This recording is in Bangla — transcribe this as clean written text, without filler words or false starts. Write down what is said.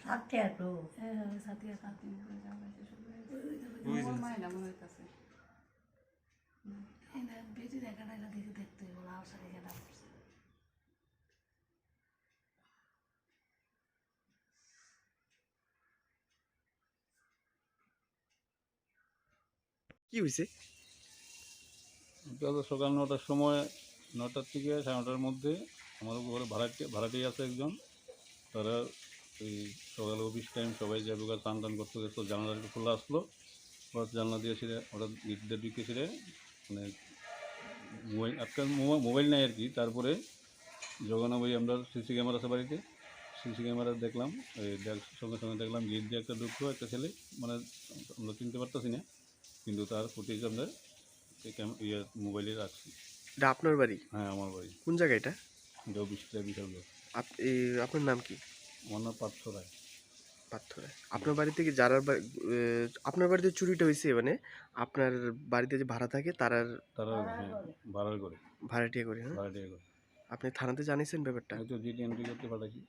সাথে তো সাথিয়া কাকি মাইনা মনে হইতাছে বেটি দেখাটা দেখে দেখতে হইব লাউ শাড়ি কেনা পড়ছে কি হয়েছে? এটা তো সকাল ৯টার সময়, ৯টার থেকে ৯:৩০-৯টার মধ্যে আমার ঘরে ভাড়াটিয়া আছে একজন। তারা এই সকালে অফিস টাইম সবাই যাবে, স্নান টান করতে গেছে, জানালা একটু খোলা আসলো, ওরা জানলা দিয়ে ছিঁড়ে ওরা গিট দিয়ে ঢুকে ছিঁড়ে মানে মোবাইল আজকাল মোবাইল নেই আর কি। তারপরে যখন ওই আমরা সিসি ক্যামেরা আছে বাড়িতে, সিসি ক্যামেরা দেখলাম, সঙ্গে সঙ্গে দেখলাম গেট দিয়ে একটা ঢুকলো একটা ছেলে, মানে আমরা চিনতে পারতেছি না, কিন্তু তার ফুটেজ আমরা মোবাইলে রাখছি। এটা আপনার বাড়ি? হ্যাঁ আমার বাড়ি। কোন জায়গা এটা? এটা বিশাল বিশাল। আপনার নাম কি? আমার নাম পার্থ রায়। পার্থ রায়। আপনার বাড়ি থেকে যারা আপনার বাড়িতে চুরিটা হয়েছে, মানে আপনার বাড়িতে যে ভাড়া থাকে তারা তারা হ্যাঁ, ভাড়ার করে ভাড়াটিয়া করে, হ্যাঁ? ভাড়াটিয়া করে। আপনি থানাতে জানিয়েছেন ব্যাপারটা? হয়তো জিডি এন্ট্রি করতে পাঠাচ্ছি।